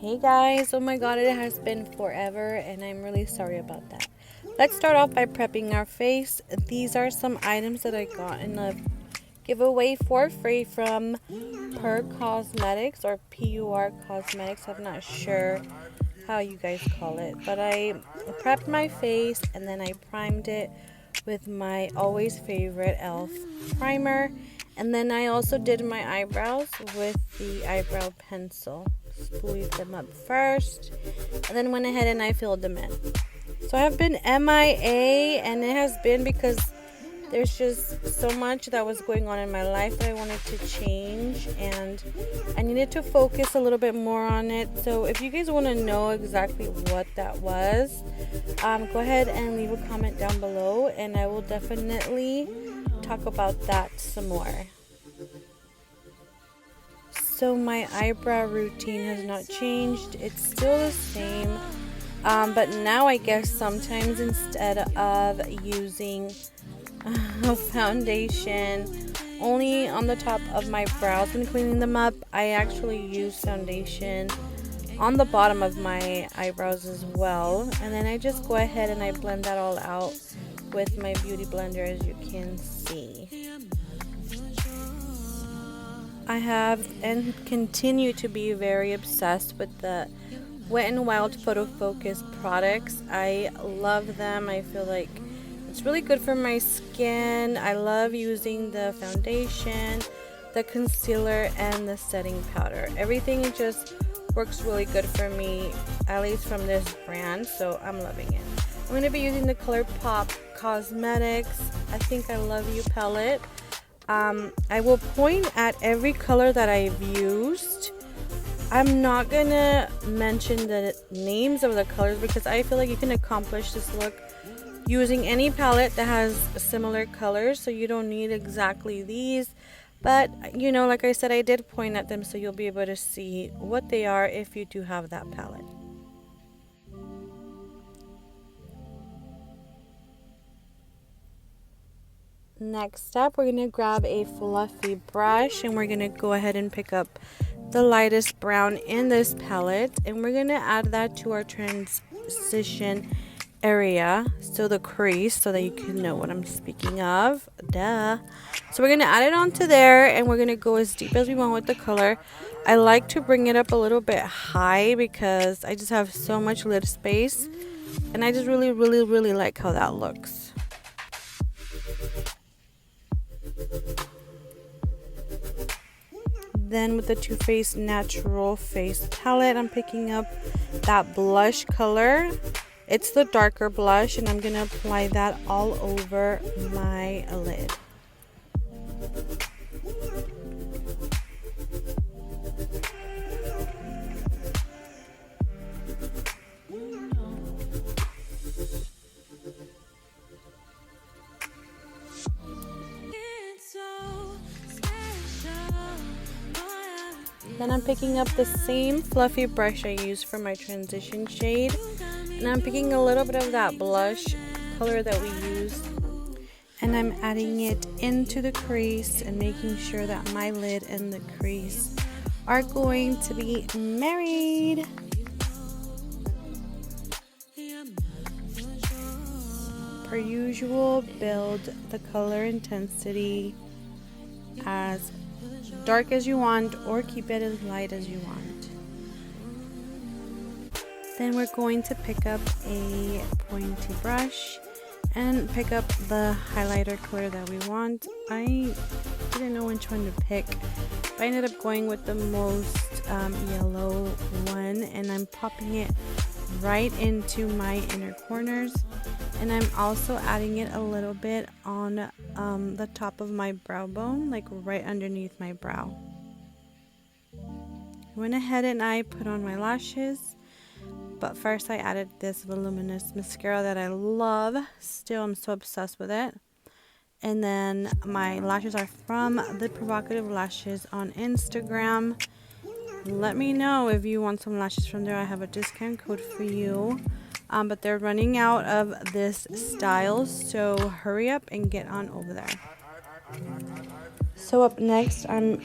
Hey guys, oh my god, it has been forever and I'm really sorry about that. Let's start off by prepping our face. These are some items that I got in a giveaway for free from Per Cosmetics or PUR Cosmetics. I'm not sure how you guys call it, but I prepped my face and then I primed it with my always favorite e.l.f. primer, and then I also did my eyebrows with the eyebrow pencil. Smoothed them up first and then went ahead and I filled them in. So I have been MIA, and it has been because there's just so much that was going on in my life that I wanted to change, and I needed to focus a little bit more on it. So if you guys want to know exactly what that was, go ahead and leave a comment down below and I will definitely talk about that some more. So my eyebrow routine has not changed. It's still the same, but now I guess sometimes instead of using a foundation only on the top of my brows when cleaning them up, I actually use foundation on the bottom of my eyebrows as well, and then I just go ahead and I blend that all out with my beauty blender, as you can see. I have and continue to be very obsessed with the Wet n Wild Photofocus products. I love them. I feel like it's really good for my skin. I love using the foundation, the concealer, and the setting powder. Everything just works really good for me, at least from this brand, so I'm loving it. I'm going to be using the ColourPop Cosmetics I Think I Love You palette. I will point at every color that I've used. I'm not gonna mention the names of the colors because I feel like you can accomplish this look using any palette that has similar colors, so you don't need exactly these. But you know, like I said, I did point at them so you'll be able to see what they are if you do have that palette. Next up, we're going to grab a fluffy brush and we're going to go ahead and pick up the lightest brown in this palette, and we're going to add that to our transition area, so the crease, so that you can know what I'm speaking of. Duh. So we're going to add it onto there and we're going to go as deep as we want with the color. I like to bring it up a little bit high because I just have so much lid space and I just really like how that looks. Then with the Too Faced Natural Face palette, I'm picking up that blush color. It's the darker blush and I'm going to apply that all over my lid. Then I'm picking up the same fluffy brush I used for my transition shade, and I'm picking a little bit of that blush color that we used, and I'm adding it into the crease and making sure that my lid and the crease are going to be married. Per usual, build the color intensity as dark as you want or keep it as light as you want. Then we're going to pick up a pointy brush and pick up the highlighter color that we want. I didn't know which one to pick, but I ended up going with the most yellow one, and I'm popping it right into my inner corners, and I'm also adding it a little bit on the top of my brow bone, like right underneath my brow. I went ahead and I put on my lashes, but first I added this voluminous mascara that I love. Still, I'm so obsessed with it. And then my lashes are from the Provocative Lashes on Instagram. Let me know if you want some lashes from there. I have a discount code for you. But they're running out of this style, so hurry up and get on over there. So up next, I'm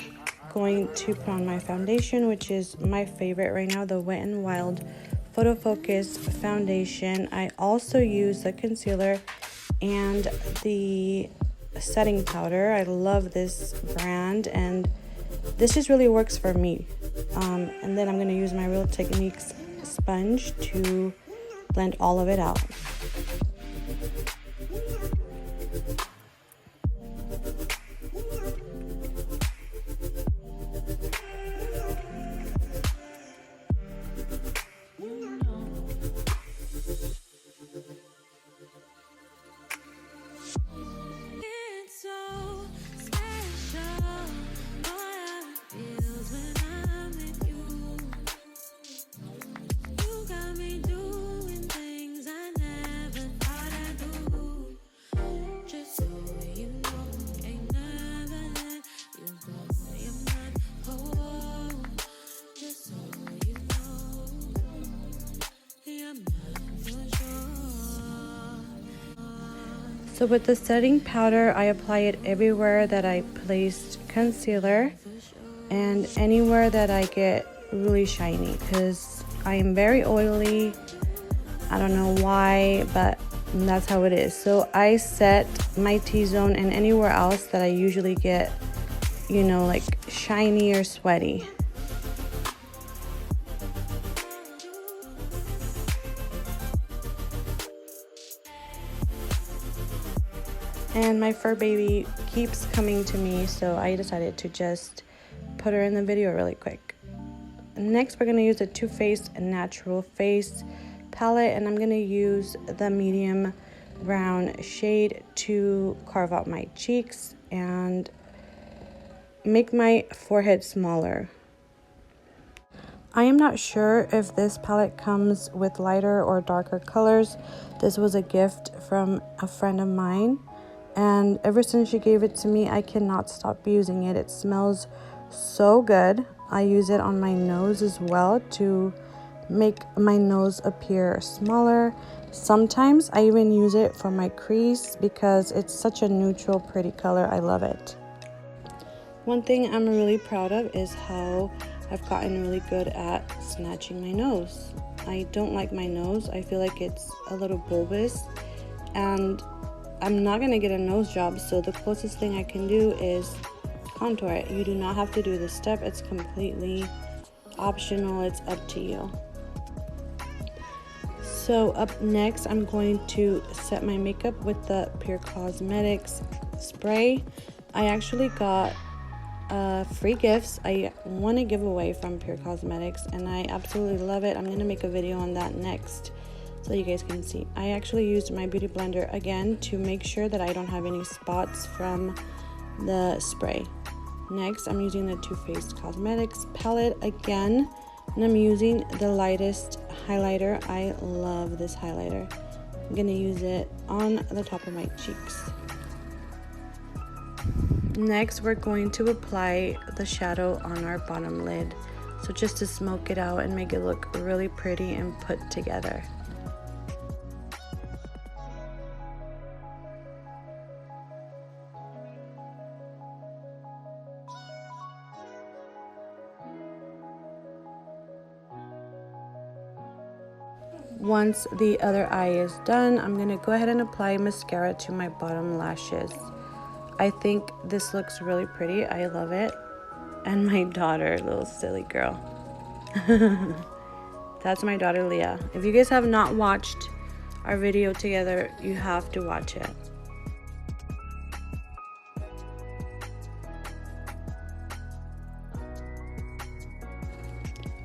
going to put on my foundation, which is my favorite right now, the Wet n Wild Photofocus foundation. I also use the concealer and the setting powder. I love this brand, and this just really works for me. And then I'm going to use my Real Techniques sponge to blend all of it out. So with the setting powder, I apply it everywhere that I placed concealer and anywhere that I get really shiny, because I am very oily. I don't know why, but that's how it is. So I set my T-zone and anywhere else that I usually get, you know, like shiny or sweaty. And my fur baby keeps coming to me, so I decided to just put her in the video really quick. Next, we're going to use the Too Faced Natural Face palette, and I'm going to use the medium brown shade to carve out my cheeks and make my forehead smaller. I am not sure if this palette comes with lighter or darker colors. This was a gift from a friend of mine, and ever since she gave it to me, I cannot stop using it. It smells so good. I use it on my nose as well to make my nose appear smaller. Sometimes I even use it for my crease because it's such a neutral, pretty color. I love it. One thing I'm really proud of is how I've gotten really good at snatching my nose. I don't like my nose. I feel like it's a little bulbous, and I'm not gonna get a nose job, so the closest thing I can do is contour it. You do not have to do this step. It's completely optional. It's up to you. So up next, I'm going to set my makeup with the Pure Cosmetics spray. I actually got free gifts I want to give away from Pure Cosmetics, and I absolutely love it. I'm going to make a video on that next so you guys can see. I actually used my beauty blender again to make sure that I don't have any spots from the spray. Next, I'm using the Too Faced Cosmetics palette again, and I'm using the lightest highlighter. I love this highlighter. I'm going to use it on the top of my cheeks. Next, we're going to apply the shadow on our bottom lid, so just to smoke it out and make it look really pretty and put together. Once the other eye is done, I'm going to go ahead and apply mascara to my bottom lashes. I think this looks really pretty. I love it. And my daughter, little silly girl. That's my daughter, Leah. If you guys have not watched our video together, you have to watch it.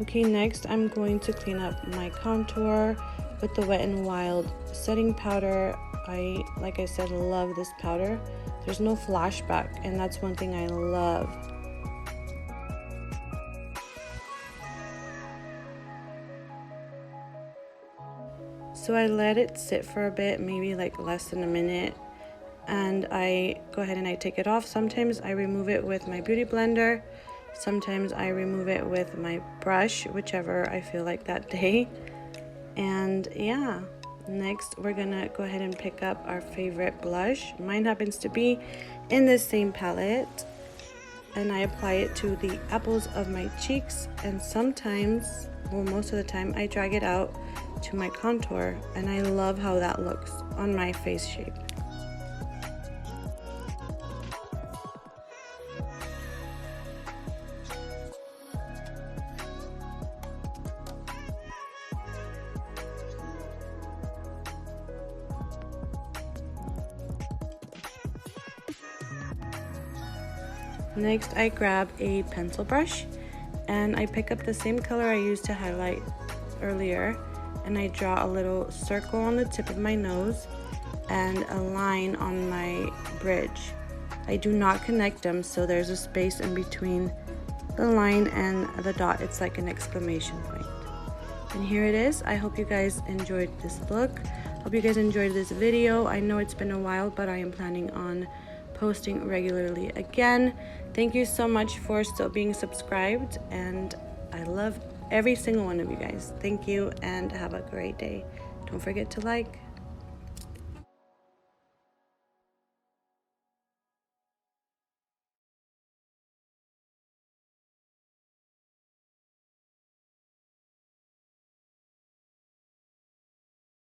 Okay, next I'm going to clean up my contour with the Wet n Wild setting powder. Like I said, love this powder. There's no flashback, and that's one thing I love. So I let it sit for a bit, maybe like less than a minute, and I go ahead and I take it off. Sometimes I remove it with my beauty blender. Sometimes I remove it with my brush, whichever I feel like that day. And yeah, next we're gonna go ahead and pick up our favorite blush. Mine happens to be in this same palette. and I apply it to the apples of my cheeks, and sometimes, well, most of the time, I drag it out to my contour, and I love how that looks on my face shape. Next, I grab a pencil brush and I pick up the same color I used to highlight earlier, and I draw a little circle on the tip of my nose and a line on my bridge. I do not connect them, so there's a space in between the line and the dot. It's like an exclamation point. And here it is. I hope you guys enjoyed this look. Hope you guys enjoyed this video. I know it's been a while, but I am planning on posting regularly again. Thank you so much for still being subscribed, and I love every single one of you guys. Thank you and have a great day. Don't forget to like,